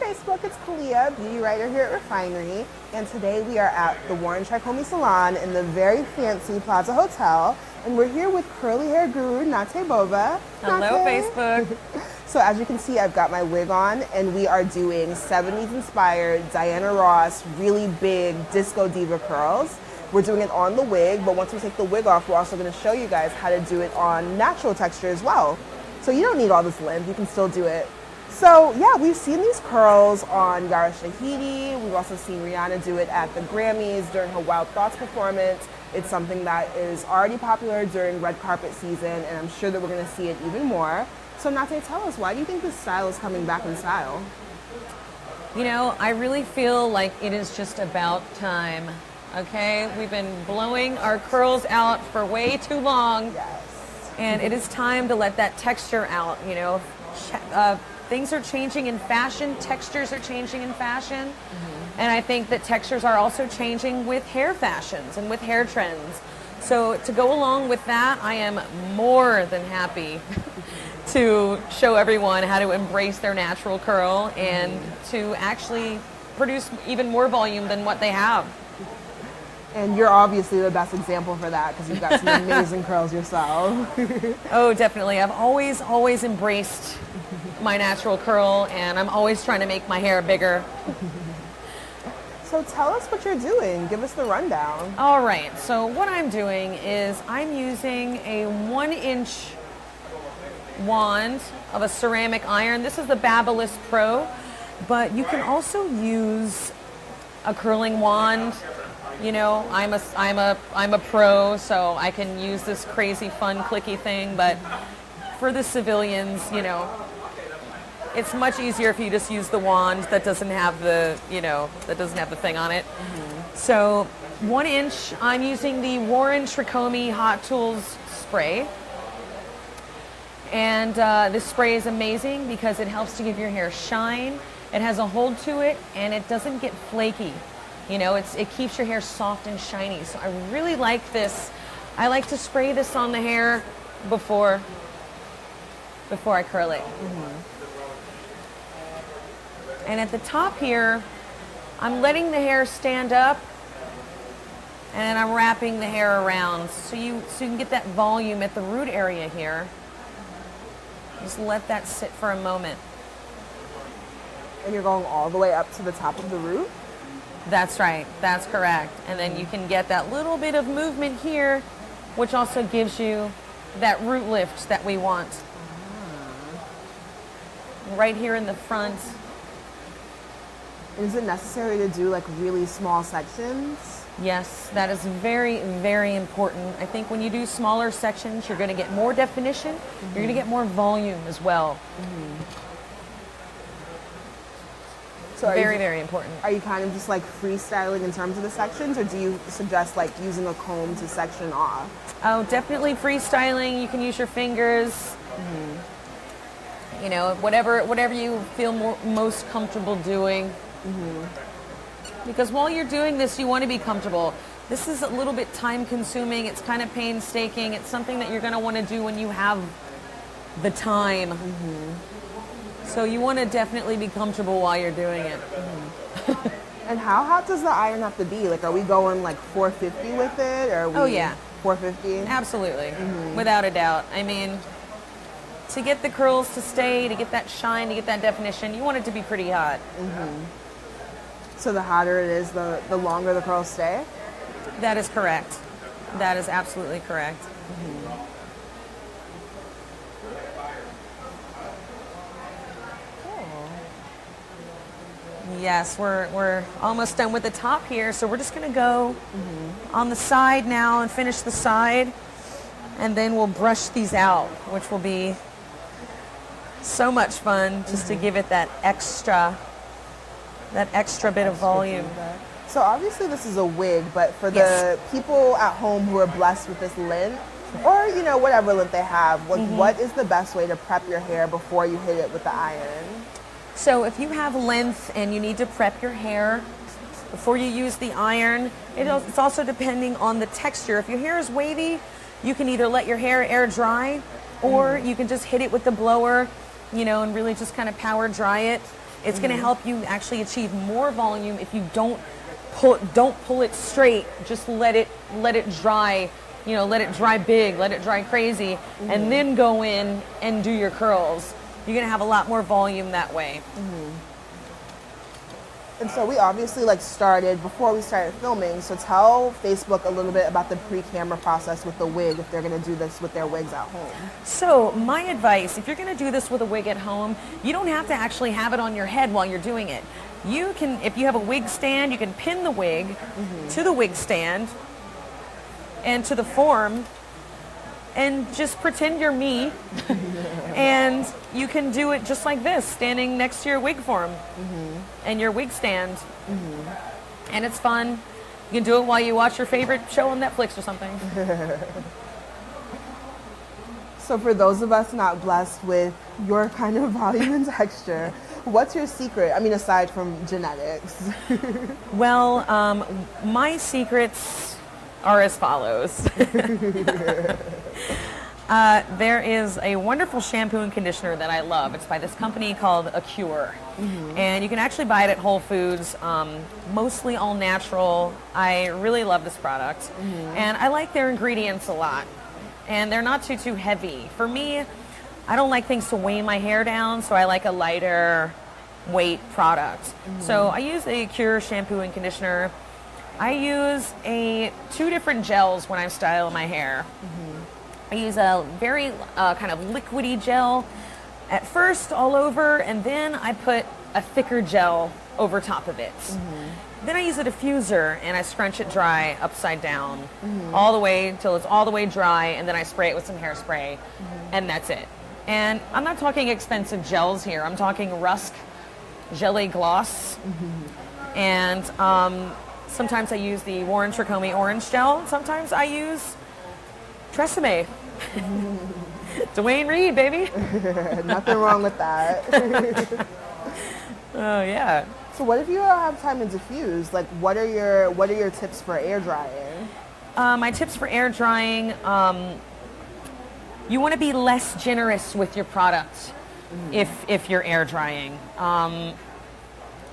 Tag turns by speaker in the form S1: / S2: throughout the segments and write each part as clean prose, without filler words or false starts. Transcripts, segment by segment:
S1: Facebook. It's Kalia, beauty writer here at Refinery. And today we are at the Warren Tricomi Salon in the very fancy Plaza Hotel. And we're here with curly hair guru Nate Bova.
S2: Hello, Facebook.
S1: So as you can see, I've got my wig on, and we are doing 70s inspired Diana Ross, really big disco diva curls. We're doing it on the wig, but once we take the wig off, we're also going to show you guys how to do it on natural texture as well. So you don't need all this length, you can still do it. So yeah, we've seen these curls on Yara Shahidi. We've also seen Rihanna do it at the Grammys during her Wild Thoughts performance. It's something that is already popular during red carpet season, and I'm sure that we're going to see it even more. So Nate, tell us, why do you think this style is coming back in style?
S2: You know, I really feel like it is just about time, okay? We've been blowing our curls out for way too long.
S1: Yes.
S2: And it is time to let that texture out, you know. Things are changing in fashion, textures are changing in fashion. Mm-hmm. And I think that textures are also changing with hair fashions and with hair trends. So to go along with that, I am more than happy to show everyone how to embrace their natural curl and to actually produce even more volume than what they have.
S1: And you're obviously the best example for that because you've got some amazing curls yourself.
S2: Oh, definitely. I've always embraced my natural curl, and I'm always trying to make my hair bigger.
S1: So tell us what you're doing. Give us the rundown.
S2: All right. So what I'm doing is I'm using a 1-inch wand of a ceramic iron. This is the Babyliss Pro, but you can also use a curling wand. You know, I'm a pro, so I can use this crazy fun clicky thing, but for the civilians, you know, it's much easier if you just use the wand that doesn't have the, that doesn't have the thing on it. Mm-hmm. So 1 inch, I'm using the Warren Tricomi Hot Tools spray. And this spray is amazing because it helps to give your hair shine. It has a hold to it, and it doesn't get flaky. You know, it keeps your hair soft and shiny. So I really like this. I like to spray this on the hair before I curl it. Mm-hmm. And at the top here, I'm letting the hair stand up, and I'm wrapping the hair around so you can get that volume at the root area here. Just let that sit for a moment.
S1: And you're going all the way up to the top of the root?
S2: That's right. That's correct. And then you can get that little bit of movement here, which also gives you that root lift that we want. Right here in the front.
S1: Is it necessary to do like really small sections?
S2: Yes, that is very, very important. I think when you do smaller sections, you're going to get more definition. Mm-hmm. You're going to get more volume as well. Mm-hmm. So very important.
S1: Are you kind of just like freestyling in terms of the sections, or do you suggest like using a comb to section off?
S2: Oh, definitely freestyling. You can use your fingers. Mm-hmm. You know, whatever you feel most comfortable doing. Mm-hmm. Because while you're doing this, you want to be comfortable. This is a little bit time consuming. It's kind of painstaking. It's something that you're going to want to do when you have the time. Mm-hmm. So you want to definitely be comfortable while you're doing it. Mm-hmm.
S1: And how hot does the iron have to be? Like, are we going like 450 with it? Or
S2: oh, yeah.
S1: 450?
S2: Absolutely. Mm-hmm. Without a doubt. I mean, to get the curls to stay, to get that shine, to get that definition, you want it to be pretty hot.
S1: Mm-hmm. So the hotter it is, the longer the curls stay?
S2: That is correct. That is absolutely correct. Mm-hmm. Yes, we're almost done with the top here, so we're just going to go on the side now and finish the side, and then we'll brush these out, which will be so much fun just to give it that extra bit of volume.
S1: So obviously this is a wig, but for the people at home who are blessed with this length, or whatever length they have, what is the best way to prep your hair before you hit it with the iron?
S2: So if you have length and you need to prep your hair before you use the iron, it's also depending on the texture. If your hair is wavy, you can either let your hair air dry, or you can just hit it with the blower, and really just kind of power dry it. It's going to help you actually achieve more volume if you don't pull it straight. Just let it dry. Let it dry big, let it dry crazy, and then go in and do your curls. You're going to have a lot more volume that way.
S1: And so we obviously started before we started filming, so tell Facebook a little bit about the pre-camera process with the wig if they're going to do this with their wigs at home.
S2: So my advice, if you're going to do this with a wig at home, you don't have to actually have it on your head while you're doing it. You can, if you have a wig stand, you can pin the wig to the wig stand and to the form and just pretend you're me. And you can do it just like this, standing next to your wig form and your wig stand. And it's fun. You can do it while you watch your favorite show on Netflix or something.
S1: So for those of us not blessed with your kind of volume and texture, what's your secret? I mean, aside from genetics.
S2: Well, my secrets are as follows. There is a wonderful shampoo and conditioner that I love. It's by this company called Acure. And you can actually buy it at Whole Foods, mostly all natural. I really love this product. And I like their ingredients a lot. And they're not too heavy. For me, I don't like things to weigh my hair down, so I like a lighter weight product. So I use the Acure shampoo and conditioner. I use 2 different gels when I'm styling my hair. I use a very kind of liquidy gel at first all over, and then I put a thicker gel over top of it. Then I use a diffuser and I scrunch it dry upside down all the way until it's all the way dry, and then I spray it with some hairspray, and that's it. And I'm not talking expensive gels here. I'm talking Rusk Gelée Gloss, and sometimes I use the Warren Tricomi Orange Gel. Sometimes I use Tresemme. Dwayne Reed, baby.
S1: Nothing wrong with that.
S2: Oh yeah.
S1: So what if you don't have time to diffuse? What are your tips for air drying?
S2: My tips for air drying, you want to be less generous with your product if you're air drying.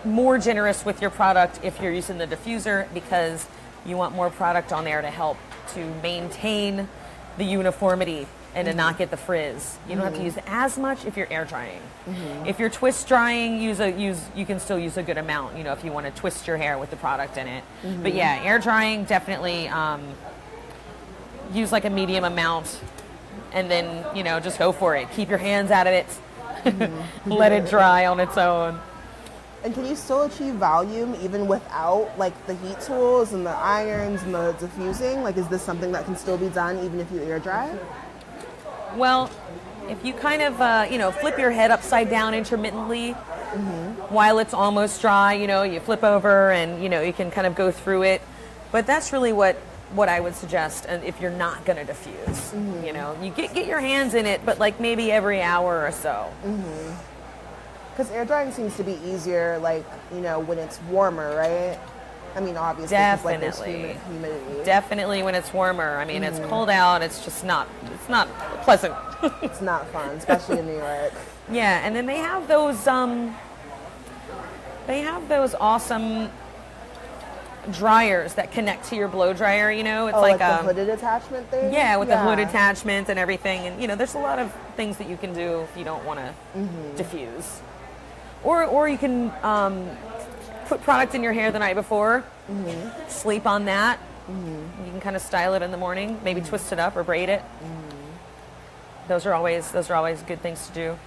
S2: More generous with your product if you're using the diffuser, because you want more product on there to help to maintain the uniformity and to not get the frizz. You don't have to use as much if you're air drying. If you're twist drying, you can still use a good amount, if you want to twist your hair with the product in it. But yeah, air drying, definitely use a medium amount, and then, just go for it. Keep your hands out of it. Let it dry on its own.
S1: And can you still achieve volume even without the heat tools and the irons and the diffusing? Is this something that can still be done even if you air dry?
S2: Well, if you kind of flip your head upside down intermittently while it's almost dry, you flip over and you can kind of go through it. But that's really what I would suggest, and if you're not going to diffuse. You get your hands in it, but maybe every hour or so.
S1: Because air drying seems to be easier, when it's warmer, right? I mean, obviously,
S2: definitely.
S1: Humidity.
S2: Definitely when it's warmer. I mean, it's cold out. It's just not pleasant.
S1: It's not fun, especially in New York.
S2: Yeah, and then they have those awesome dryers that connect to your blow dryer. It's
S1: the hooded attachment thing.
S2: Yeah, with the hood attachment and everything, and there's a lot of things that you can do if you don't want to diffuse. Or you can put product in your hair the night before, sleep on that. You can kind of style it in the morning, maybe twist it up or braid it. Those are always good things to do.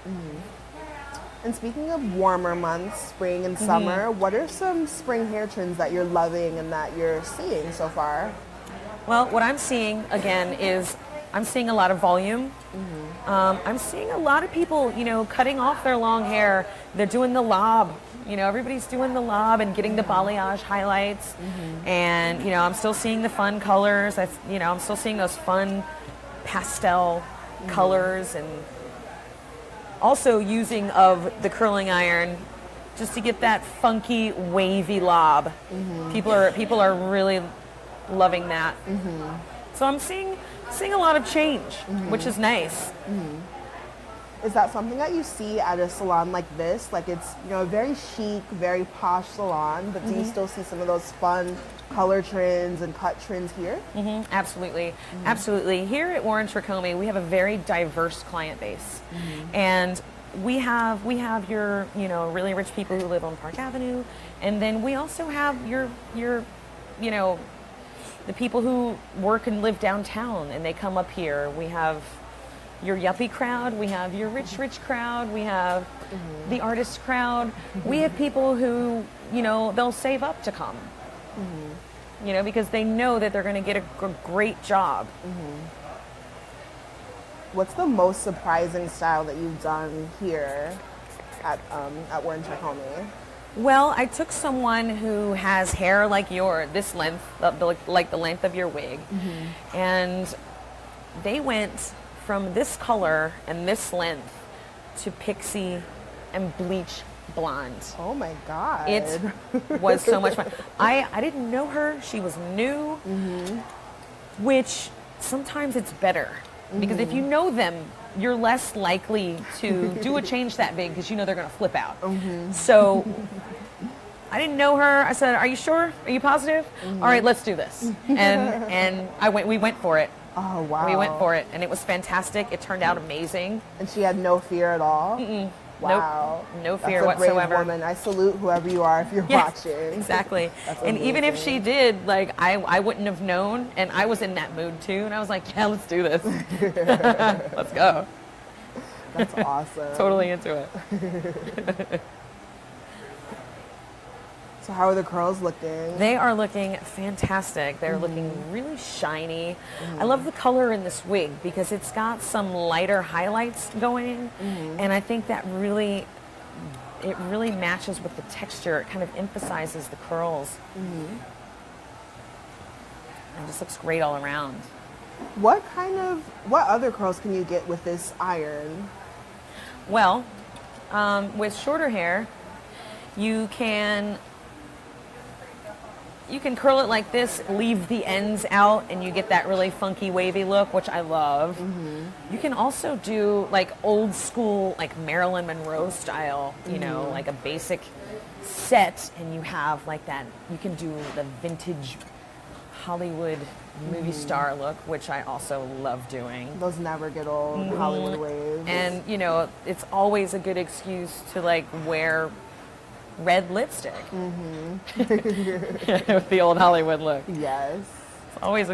S1: And speaking of warmer months, spring and summer, what are some spring hair trends that you're loving and that you're seeing so far?
S2: Well, what I'm seeing, again, is I'm seeing a lot of volume. I'm seeing a lot of people, cutting off their long hair. They're doing the lob. Everybody's doing the lob and getting the balayage highlights. And, I'm still seeing the fun colors. I'm still seeing those fun pastel colors, and also using of the curling iron just to get that funky, wavy lob. People are really loving that. So I'm seeing a lot of change, which is nice.
S1: Is that something that you see at a salon like this? Like it's, you know, a very chic, very posh salon, but do you still see some of those fun color trends and cut trends here?
S2: Absolutely. Absolutely. Here at Warren Tricomi, we have a very diverse client base. And we have your, you know, really rich people who live on Park Avenue, and then we also have your you know, the people who work and live downtown and they come up here. We have your yuppie crowd, we have your rich crowd, we have the artist crowd. We have people who, you know, they'll save up to come. You know, because they know that they're going to get a great job.
S1: What's the most surprising style that you've done here at Warren Tricomi?
S2: Well, I took someone who has hair like this length, like the length of your wig, and they went from this color and this length to pixie and bleach blonde.
S1: Oh my God.
S2: It was so much fun. I didn't know her. She was new, which sometimes it's better because if you know them, you're less likely to do a change that big because you know they're going to flip out. So I didn't know her. I said, "Are you sure? Are you positive? All right, let's do this." And we went for it.
S1: Oh wow.
S2: We went for it, and it was fantastic. It turned out amazing.
S1: And she had no fear at all? Wow.
S2: Nope. No fear
S1: That's a
S2: whatsoever.
S1: Brave woman. I salute whoever you are if you're watching.
S2: Exactly.
S1: That's
S2: and even if
S1: amazing.
S2: she did, like, I wouldn't have known, and I was in that mood too, and I was like, yeah, let's do this. Let's go.
S1: That's awesome.
S2: Totally into it.
S1: So how are the curls looking?
S2: They are looking fantastic. They're looking really shiny. I love the color in this wig because it's got some lighter highlights going, and I think that really matches with the texture. It kind of emphasizes the curls. And just looks great all around.
S1: What other curls can you get with this iron?
S2: Well, with shorter hair, you can curl it like this, leave the ends out, and you get that really funky wavy look, which I love. You can also do like old school, like Marilyn Monroe style, you know, like a basic set, and you have like that, you can do the vintage Hollywood movie star look, which I also love doing.
S1: Those never get old, Hollywood waves.
S2: And, you know, it's always a good excuse to like wear red lipstick with the old Hollywood look.
S1: Yes.
S2: It's always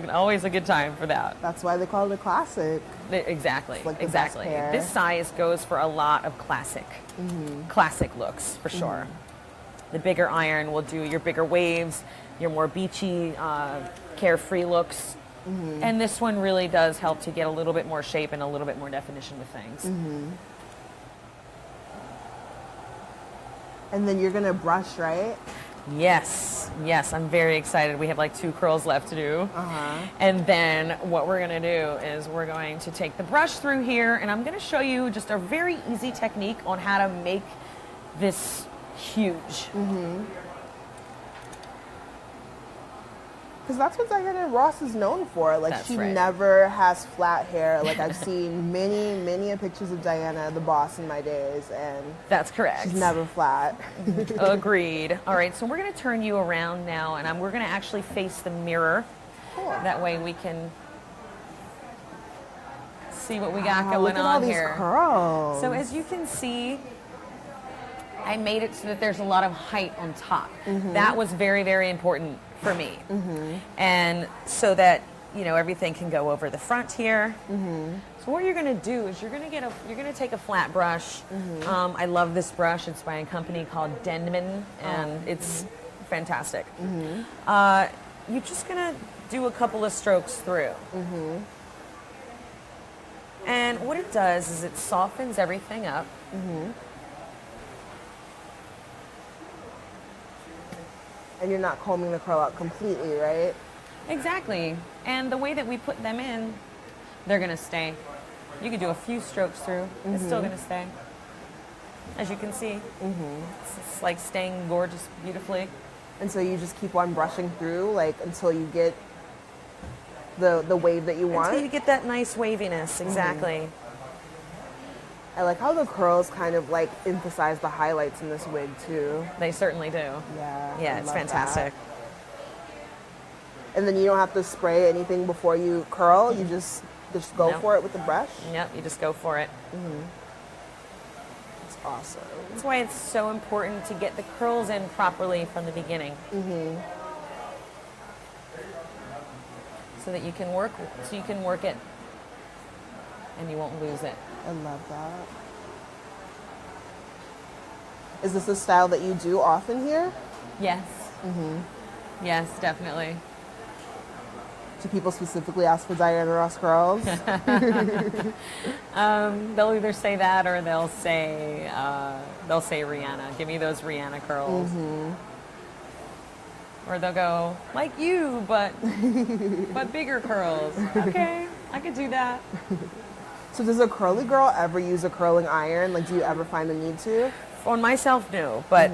S2: a good time for that.
S1: That's why they call it a classic.
S2: Exactly.
S1: Like the
S2: exactly.
S1: best pair.
S2: This size goes for a lot of classic looks for sure. The bigger iron will do your bigger waves, your more beachy, carefree looks. And this one really does help to get a little bit more shape and a little bit more definition with things.
S1: And then you're gonna brush, right?
S2: Yes, I'm very excited. We have like 2 curls left to do. And then what we're gonna do is we're going to take the brush through here, and I'm gonna show you just a very easy technique on how to make this huge.
S1: Because that's what Diana Ross is known for. Like,
S2: That's
S1: she
S2: right.
S1: never has flat hair. Like, I've seen many pictures of Diana, the boss, in my days, and
S2: That's correct.
S1: she's never flat.
S2: Agreed. All right, so we're going to turn you around now, and we're going to actually face the mirror.
S1: Cool.
S2: That way we can see what we got
S1: Wow,
S2: going
S1: look at all
S2: on
S1: these
S2: here.
S1: curls.
S2: So as you can see, I made it so that there's a lot of height on top. That was very, very important for me. And so that, you know, everything can go over the front here. So what you're going to do is you're going to take a flat brush. I love this brush. It's by a company called Denman, and it's fantastic. You're just going to do a couple of strokes through. And what it does is it softens everything up.
S1: And you're not combing the curl out completely, right?
S2: Exactly. And the way that we put them in, they're going to stay. You could do a few strokes through. It's still going to stay. As you can see, it's like staying gorgeous beautifully.
S1: And so you just keep on brushing through, like, until you get the wave that you want.
S2: Until you get that nice waviness, exactly.
S1: I like how the curls kind of like emphasize the highlights in this wig too.
S2: They certainly do.
S1: Yeah.
S2: Yeah,
S1: I
S2: it's
S1: love
S2: fantastic.
S1: that. And then you don't have to spray anything before you curl. You just go
S2: Nope.
S1: for it with the brush.
S2: Yep, you just go for it.
S1: It's awesome.
S2: That's why it's so important to get the curls in properly from the beginning. So that you can work it and you won't lose it.
S1: I love that. Is this a style that you do often here?
S2: Yes. Yes, definitely.
S1: Do people specifically ask for Diana Ross curls?
S2: They'll either say that or they'll say Rihanna. Give me those Rihanna curls. Or they'll go like you, but bigger curls. Okay, I could do that.
S1: So does a curly girl ever use a curling iron? Like, do you ever find the need to?
S2: On myself, no, but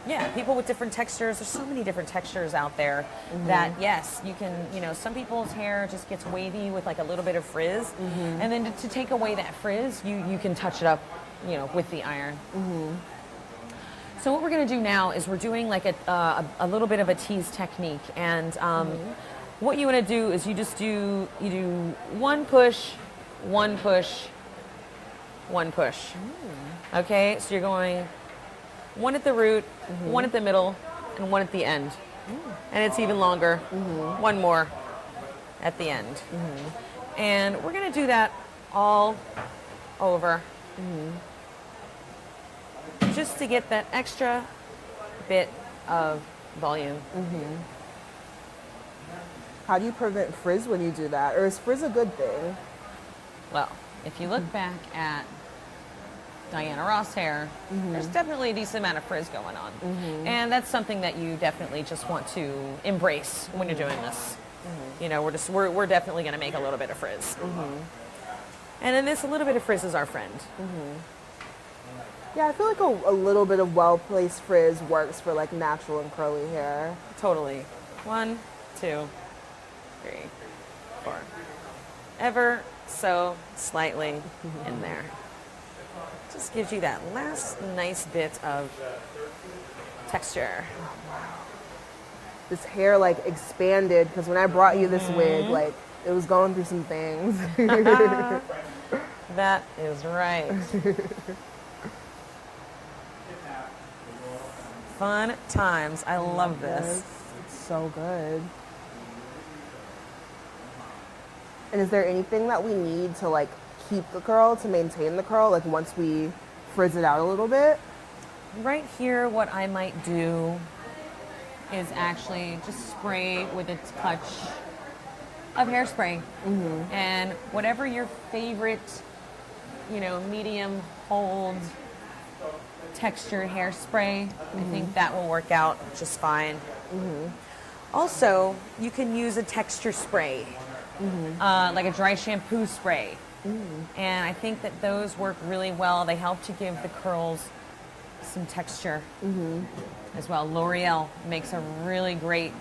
S2: yeah, people with different textures. There's so many different textures out there that yes, you can. You know, some people's hair just gets wavy with like a little bit of frizz, and then to take away that frizz, you can touch it up, you know, with the iron. So what we're going to do now is we're doing like a little bit of a tease technique, and what you want to do is you do one push, one push, one push. Okay, so you're going one at the root, one at the middle, and one at the end. And it's even longer. One more at the end. And we're going to do that all over. Just to get that extra bit of volume.
S1: How do you prevent frizz when you do that? Or is frizz a good thing?
S2: Well, if you look back at Diana Ross hair, there's definitely a decent amount of frizz going on. And that's something that you definitely just want to embrace when you're doing this. You know, we're definitely going to make a little bit of frizz. And then a little bit of frizz is our friend.
S1: Yeah, I feel like a little bit of well-placed frizz works for like natural and curly hair.
S2: Totally. 1, 2, 3, 4. Ever so slightly in there. Just gives you that last nice bit of texture.
S1: This hair like expanded because when I brought you this wig, like it was going through some things.
S2: That is right. Fun times. I love this.
S1: It's so good. And is there anything that we need to like keep the curl, to maintain the curl, like once we frizz it out a little bit?
S2: Right here, what I might do is actually just spray with a touch of hairspray. And whatever your favorite, you know, medium hold texture hairspray, I think that will work out just fine. Also, you can use a texture spray, like a dry shampoo spray. And I think that those work really well. They help to give the curls some texture as well. L'Oreal makes a really great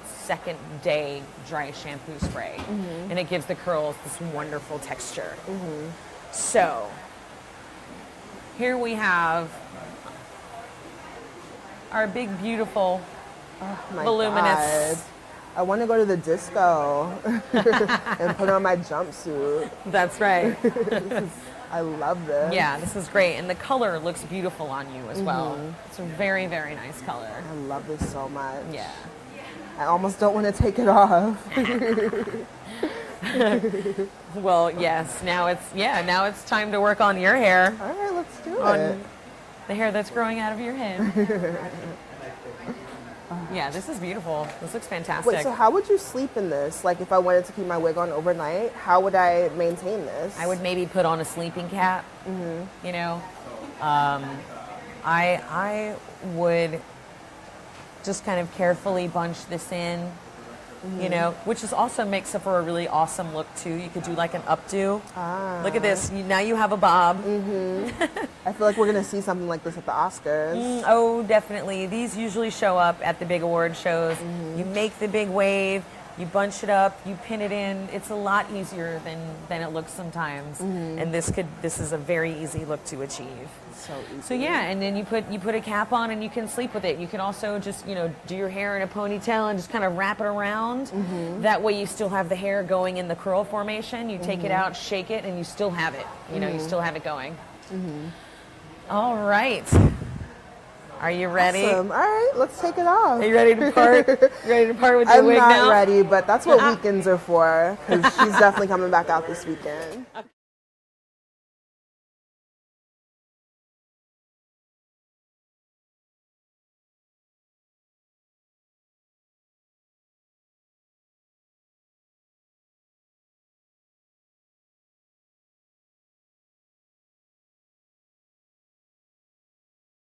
S2: second day dry shampoo spray. And it gives the curls this wonderful texture. So, here we have our big, beautiful,
S1: My
S2: voluminous.
S1: God. I want to go to the disco and put on my jumpsuit.
S2: That's right.
S1: I love this.
S2: Yeah, this is great. And the color looks beautiful on you as well. It's a very, very nice color.
S1: I love this so much.
S2: Yeah.
S1: I almost don't want to take it off.
S2: Well, yes. Now it's time to work on your hair.
S1: All right, let's do
S2: On
S1: it.
S2: the hair that's growing out of your head. Yeah, this is beautiful. This looks fantastic.
S1: Wait, so how would you sleep in this? Like if I wanted to keep my wig on overnight, how would I maintain this?
S2: I would maybe put on a sleeping cap. You know, I would just kind of carefully bunch this in. You know, which is also makes it for a really awesome look too. You could do like an updo. Look at this. Now you have a bob.
S1: I feel like we're going to see something like this at the Oscars.
S2: Oh, definitely. These usually show up at the big award shows. You make the big wave, You bunch it up, you pin it in. It's a lot easier than it looks sometimes. And this is a very easy look to achieve.
S1: So easy.
S2: So yeah, and then you put a cap on and you can sleep with it. You can also just, do your hair in a ponytail and just kind of wrap it around. That way you still have the hair going in the curl formation. You take it out, shake it, and you still have it. You still have it going. All right. Are you ready?
S1: Awesome. All right, let's take it off.
S2: Are you ready to part? You ready to part with your wig now?
S1: I'm not ready, but that's what weekends are for, because she's definitely coming back out this weekend.